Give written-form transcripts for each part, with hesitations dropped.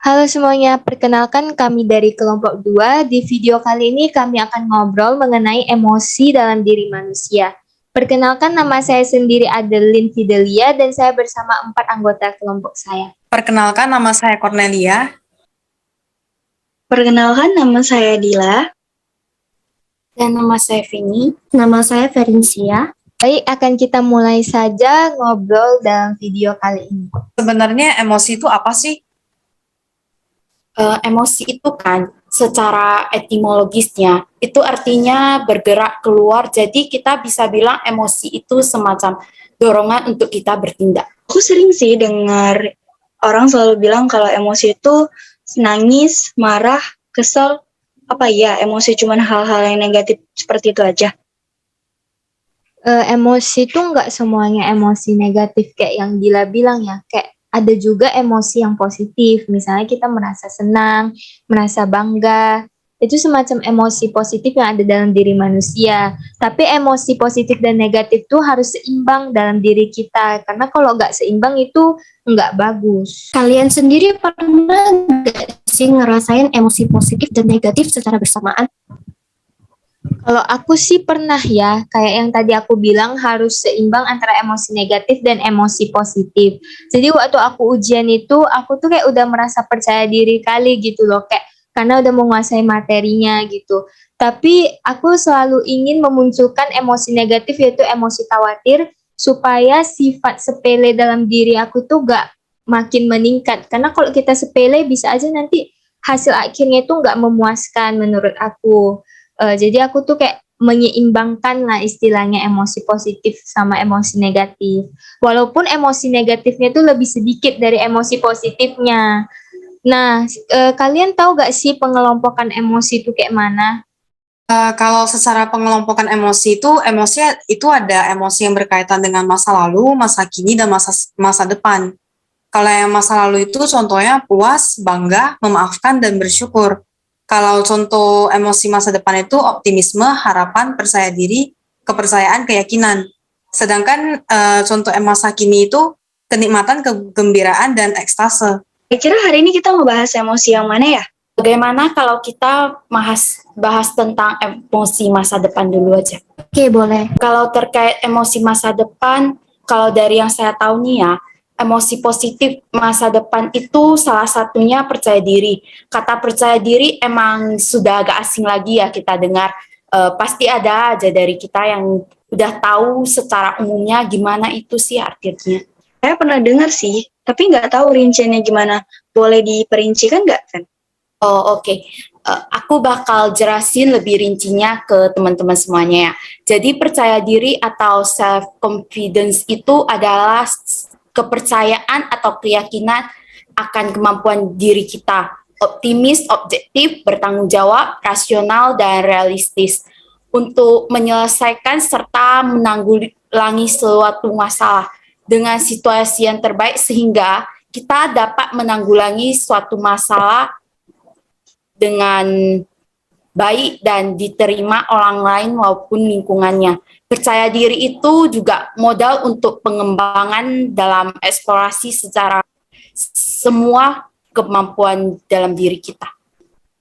Halo semuanya, perkenalkan kami dari kelompok 2. Di video kali ini kami akan ngobrol mengenai emosi dalam diri manusia. Perkenalkan nama saya sendiri Adeline Fidelia dan saya bersama 4 anggota kelompok saya. Perkenalkan, nama saya Cornelia. Perkenalkan, nama saya Dila. Dan nama saya Vini. Nama saya Ferincia. Baik, akan kita mulai saja ngobrol dalam video kali ini. Sebenarnya emosi itu apa sih? Emosi itu kan secara etimologisnya itu artinya bergerak keluar, jadi kita bisa bilang emosi itu semacam dorongan untuk kita bertindak. Aku sering sih dengar orang selalu bilang kalau emosi itu nangis, marah, kesel. Apa iya emosi cuma hal-hal yang negatif seperti itu aja? Emosi tuh nggak semuanya emosi negatif kayak yang Dila bilang ya. Kayak ada juga emosi yang positif. Misalnya kita merasa senang, merasa bangga. Itu semacam emosi positif yang ada dalam diri manusia. Tapi emosi positif dan negatif tuh harus seimbang dalam diri kita. Karena kalau nggak seimbang itu nggak bagus. Kalian sendiri pernah nggak sih ngerasain emosi positif dan negatif secara bersamaan? Kalau aku sih pernah ya, kayak yang tadi aku bilang harus seimbang antara emosi negatif dan emosi positif. Jadi waktu aku ujian itu, aku tuh kayak udah merasa percaya diri kali gitu loh, kayak karena udah menguasai materinya gitu. Tapi aku selalu ingin memunculkan emosi negatif yaitu emosi khawatir supaya sifat sepele dalam diri aku tuh gak makin meningkat. Karena kalau kita sepele bisa aja nanti hasil akhirnya itu gak memuaskan menurut aku. Jadi aku tuh kayak menyeimbangkan lah istilahnya emosi positif sama emosi negatif. Walaupun emosi negatifnya tuh lebih sedikit dari emosi positifnya. Nah, kalian tahu gak sih pengelompokan emosi itu kayak mana? Kalau secara pengelompokan emosi itu ada emosi yang berkaitan dengan masa lalu, masa kini, dan masa depan. Kalau yang masa lalu itu contohnya puas, bangga, memaafkan, dan bersyukur. Kalau contoh emosi masa depan itu optimisme, harapan, percaya diri, kepercayaan, keyakinan. Sedangkan contoh masa kini itu kenikmatan, kegembiraan, dan ekstase. Kira-kira hari ini kita mau bahas emosi yang mana ya? Bagaimana kalau kita bahas tentang emosi masa depan dulu aja? Oke, boleh. Kalau terkait emosi masa depan, kalau dari yang saya tahu nih ya, emosi positif masa depan itu salah satunya percaya diri. Kata percaya diri emang sudah agak asing lagi ya kita dengar. Pasti ada aja dari kita yang udah tahu secara umumnya gimana itu sih artinya. Saya pernah dengar sih, tapi nggak tahu rinciannya gimana. Boleh diperincikan nggak, Fen? Oh, oke. Aku bakal jelasin lebih rincinya ke teman-teman semuanya ya. Jadi percaya diri atau self-confidence itu adalah kepercayaan atau keyakinan akan kemampuan diri kita. Optimis, objektif, bertanggung jawab, rasional, dan realistis untuk menyelesaikan serta menanggulangi suatu masalah dengan situasi yang terbaik sehingga kita dapat menanggulangi suatu masalah dengan baik dan diterima orang lain maupun lingkungannya. Percaya diri itu juga modal untuk pengembangan dalam eksplorasi secara semua kemampuan dalam diri kita.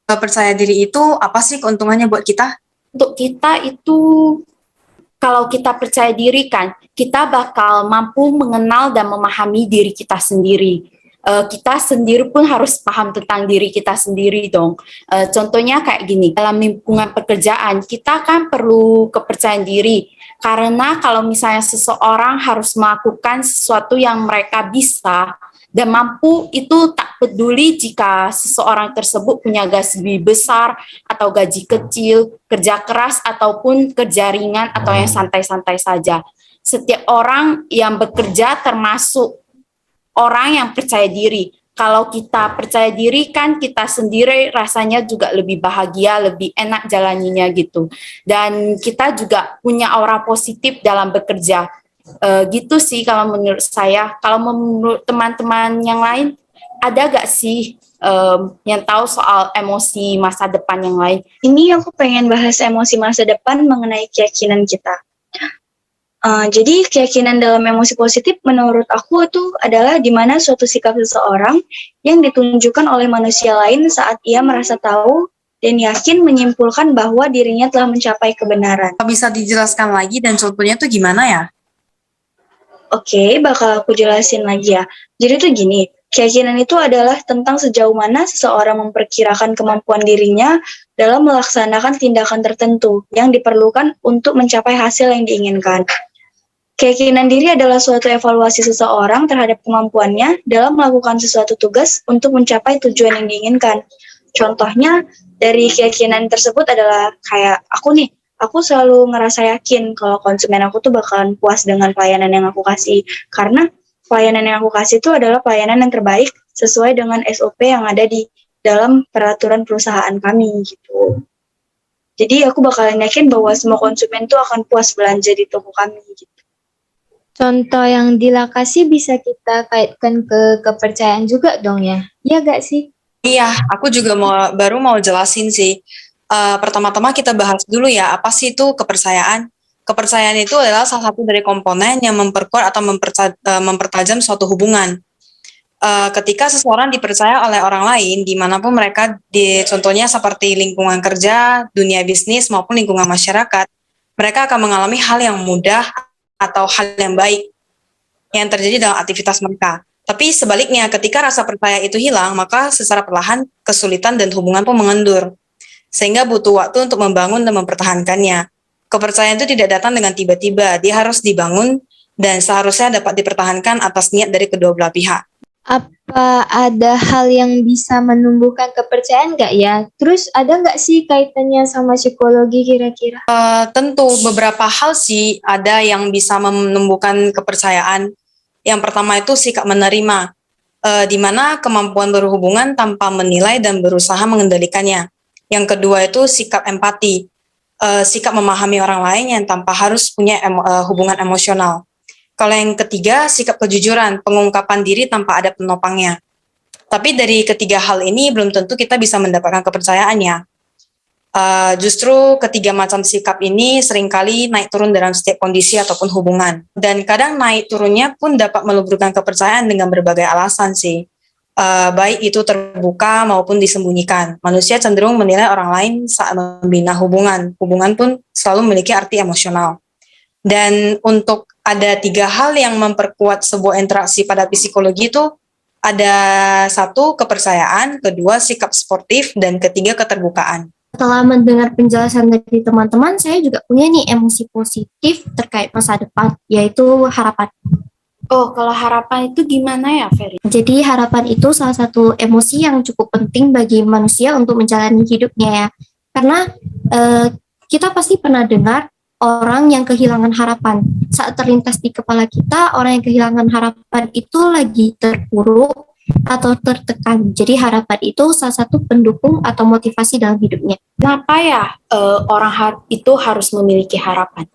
Percaya diri itu apa sih keuntungannya buat kita? Untuk kita itu, kalau kita percaya diri kan, kita bakal mampu mengenal dan memahami diri kita sendiri. Kita sendiri pun harus paham tentang diri kita sendiri dong. Contohnya kayak gini, dalam lingkungan pekerjaan, kita kan perlu kepercayaan diri. Karena kalau misalnya seseorang harus melakukan sesuatu yang mereka bisa dan mampu, itu tak peduli jika seseorang tersebut punya gaji besar atau gaji kecil, kerja keras ataupun kerja ringan atau yang santai-santai saja. Setiap orang yang bekerja termasuk orang yang percaya diri. Kalau kita percaya diri kan kita sendiri rasanya juga lebih bahagia, lebih enak jalaninya gitu. Dan kita juga punya aura positif dalam bekerja. Gitu sih kalau menurut saya. Kalau menurut teman-teman yang lain, ada gak sih yang tahu soal emosi masa depan yang lain? Ini aku pengen bahas emosi masa depan mengenai keyakinan kita. Jadi keyakinan dalam emosi positif menurut aku itu adalah di mana suatu sikap seseorang yang ditunjukkan oleh manusia lain saat ia merasa tahu dan yakin menyimpulkan bahwa dirinya telah mencapai kebenaran. Bisa dijelaskan lagi dan contohnya tuh gimana ya? Oke, bakal aku jelasin lagi ya. Jadi tuh gini, keyakinan itu adalah tentang sejauh mana seseorang memperkirakan kemampuan dirinya dalam melaksanakan tindakan tertentu yang diperlukan untuk mencapai hasil yang diinginkan. Keyakinan diri adalah suatu evaluasi seseorang terhadap kemampuannya dalam melakukan sesuatu tugas untuk mencapai tujuan yang diinginkan. Contohnya, dari keyakinan tersebut adalah kayak aku nih, aku selalu ngerasa yakin kalau konsumen aku tuh bakalan puas dengan pelayanan yang aku kasih. Karena pelayanan yang aku kasih itu adalah pelayanan yang terbaik sesuai dengan SOP yang ada di dalam peraturan perusahaan kami gitu. Jadi aku bakalan yakin bahwa semua konsumen tuh akan puas belanja di toko kami gitu. Contoh yang di Lakasi bisa kita kaitkan ke kepercayaan juga dong ya. Iya gak sih? Iya, aku juga baru mau jelasin sih. Pertama-tama kita bahas dulu ya, apa sih itu kepercayaan? Kepercayaan itu adalah salah satu dari komponen yang memperkuat atau mempertajam suatu hubungan. Ketika seseorang dipercaya oleh orang lain, dimanapun mereka, contohnya seperti lingkungan kerja, dunia bisnis, maupun lingkungan masyarakat, mereka akan mengalami hal yang mudah atau hal yang baik yang terjadi dalam aktivitas mereka. Tapi sebaliknya, ketika rasa percaya itu hilang, maka secara perlahan kesulitan dan hubungan pun mengendur. Sehingga butuh waktu untuk membangun dan mempertahankannya. Kepercayaan itu tidak datang dengan tiba-tiba, dia harus dibangun dan seharusnya dapat dipertahankan atas niat dari kedua belah pihak. Apa ada hal yang bisa menumbuhkan kepercayaan nggak ya? Terus ada nggak sih kaitannya sama psikologi kira-kira? Tentu beberapa hal sih ada yang bisa menumbuhkan kepercayaan. Yang pertama itu sikap menerima, di mana kemampuan berhubungan tanpa menilai dan berusaha mengendalikannya. Yang kedua itu sikap empati, sikap memahami orang lain yang tanpa harus punya hubungan emosional. Kalau yang ketiga, sikap kejujuran, pengungkapan diri tanpa ada penopangnya. Tapi dari ketiga hal ini belum tentu kita bisa mendapatkan kepercayaannya. Justru ketiga macam sikap ini seringkali naik turun dalam setiap kondisi ataupun hubungan. Dan kadang naik turunnya pun dapat meluburkan kepercayaan dengan berbagai alasan sih. Baik itu terbuka maupun disembunyikan. Manusia cenderung menilai orang lain saat membina hubungan. Hubungan pun selalu memiliki arti emosional. Dan untuk ada tiga hal yang memperkuat sebuah interaksi pada psikologi itu ada satu, kepercayaan, kedua, sikap sportif, dan ketiga, keterbukaan. Setelah mendengar penjelasan dari teman-teman, saya juga punya nih emosi positif terkait masa depan, yaitu harapan. Oh, kalau harapan itu gimana ya, Ferry? Jadi harapan itu salah satu emosi yang cukup penting bagi manusia untuk menjalani hidupnya ya. Karena kita pasti pernah dengar orang yang kehilangan harapan. Saat terlintas di kepala kita, orang yang kehilangan harapan itu lagi terpuruk atau tertekan. Jadi harapan itu salah satu pendukung atau motivasi dalam hidupnya. Kenapa ya orang itu harus memiliki harapan?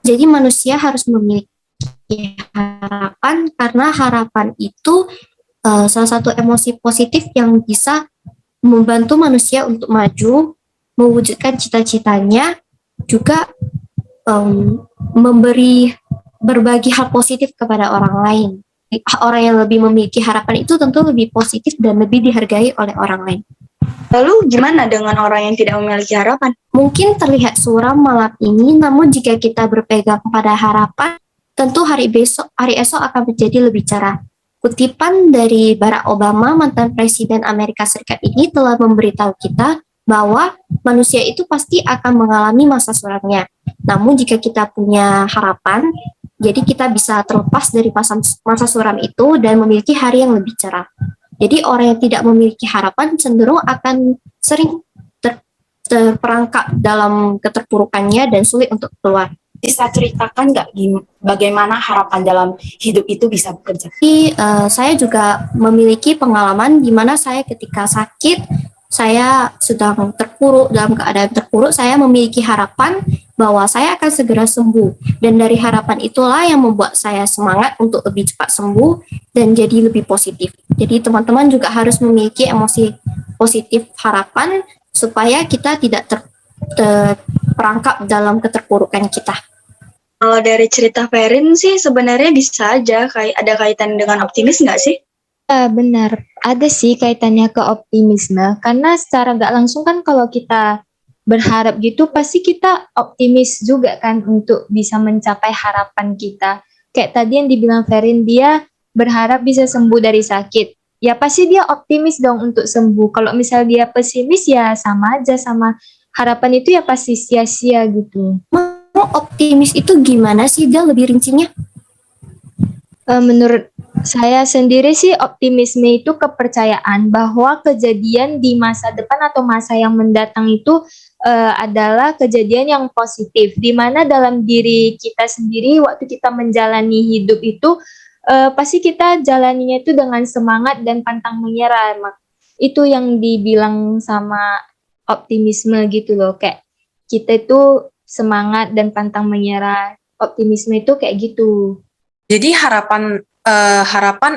Jadi manusia harus memiliki harapan karena harapan itu salah satu emosi positif yang bisa membantu manusia untuk maju, mewujudkan cita-citanya, juga berbagi hal positif kepada orang lain. Orang yang lebih memiliki harapan itu tentu lebih positif dan lebih dihargai oleh orang lain. Lalu gimana dengan orang yang tidak memiliki harapan? Mungkin terlihat suram malam ini, namun jika kita berpegang pada harapan, tentu hari esok akan menjadi lebih cerah. Kutipan dari Barack Obama, mantan Presiden Amerika Serikat ini telah memberitahu kita bahwa manusia itu pasti akan mengalami masa suramnya. Namun jika kita punya harapan, jadi kita bisa terlepas dari masa suram itu dan memiliki hari yang lebih cerah. Jadi orang yang tidak memiliki harapan cenderung akan sering terperangkap dalam keterpurukannya dan sulit untuk keluar. Bisa ceritakan nggak bagaimana harapan dalam hidup itu bisa bekerja? Jadi saya juga memiliki pengalaman di mana saya ketika sakit, saya sedang dalam keadaan terpuruk, saya memiliki harapan bahwa saya akan segera sembuh. Dan dari harapan itulah yang membuat saya semangat untuk lebih cepat sembuh dan jadi lebih positif. Jadi teman-teman juga harus memiliki emosi positif harapan supaya kita tidak terperangkap dalam keterpurukan kita. Kalau dari cerita Ferin sih sebenarnya bisa aja kayak ada kaitan dengan optimis nggak sih? Ya, benar. Ada sih kaitannya ke optimisme. Karena secara nggak langsung kan kalau kita berharap gitu, pasti kita optimis juga kan untuk bisa mencapai harapan kita. Kayak tadi yang dibilang Ferin, dia berharap bisa sembuh dari sakit. Ya pasti dia optimis dong untuk sembuh. Kalau misal dia pesimis ya sama aja, sama harapan itu ya pasti sia-sia gitu. Mau optimis itu gimana sih, Del, lebih rincinya? Menurut saya sendiri sih optimisme itu kepercayaan bahwa kejadian di masa depan atau masa yang mendatang itu adalah kejadian yang positif, di mana dalam diri kita sendiri waktu kita menjalani hidup itu pasti kita jalaninya itu dengan semangat dan pantang menyerah. Itu yang dibilang sama optimisme gitu loh, kayak kita itu semangat dan pantang menyerah. Optimisme itu kayak gitu. Jadi harapan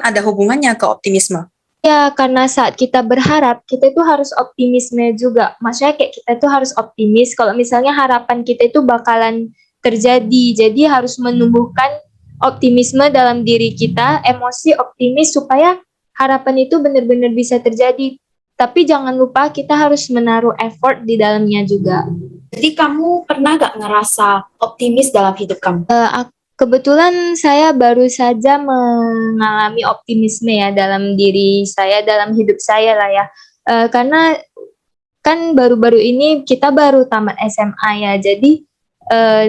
ada hubungannya ke optimisme. Ya, karena saat kita berharap, kita itu harus optimisme juga. Maksudnya kayak kita itu harus optimis kalau misalnya harapan kita itu bakalan terjadi. Jadi harus menumbuhkan optimisme dalam diri kita, emosi optimis supaya harapan itu benar-benar bisa terjadi. Tapi jangan lupa kita harus menaruh effort di dalamnya juga. Jadi kamu pernah gak ngerasa optimis dalam hidup kamu? Kebetulan saya baru saja mengalami optimisme ya dalam diri saya, dalam hidup saya lah ya. Karena kan baru-baru ini kita baru tamat SMA ya, jadi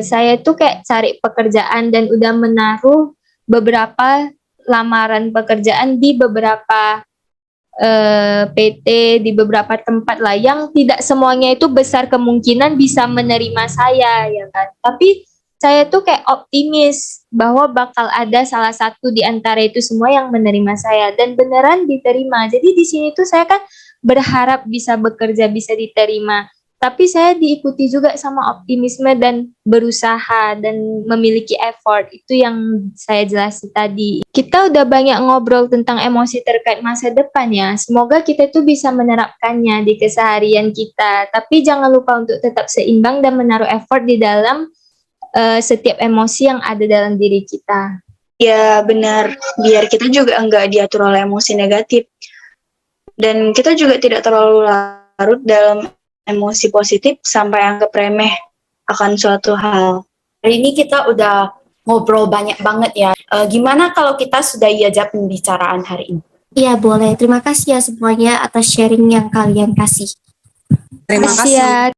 saya tuh kayak cari pekerjaan dan udah menaruh beberapa lamaran pekerjaan di beberapa PT, di beberapa tempat lah yang tidak semuanya itu besar kemungkinan bisa menerima saya ya kan. Tapi saya tuh kayak optimis bahwa bakal ada salah satu di antara itu semua yang menerima saya dan beneran diterima. Jadi di sini tuh saya kan berharap bisa bekerja, bisa diterima. Tapi saya diikuti juga sama optimisme dan berusaha dan memiliki effort. Itu yang saya jelasin tadi. Kita udah banyak ngobrol tentang emosi terkait masa depan ya. Semoga kita tuh bisa menerapkannya di keseharian kita. Tapi jangan lupa untuk tetap seimbang dan menaruh effort di dalam setiap emosi yang ada dalam diri kita. Ya benar, biar kita juga enggak diatur oleh emosi negatif. Dan kita juga tidak terlalu larut dalam emosi positif sampai anggap remeh akan suatu hal. Hari ini kita udah ngobrol banyak banget ya. Gimana kalau kita sudah ajak pembicaraan hari ini? Iya, boleh. Terima kasih ya semuanya atas sharing yang kalian kasih. Terima kasih. Ya.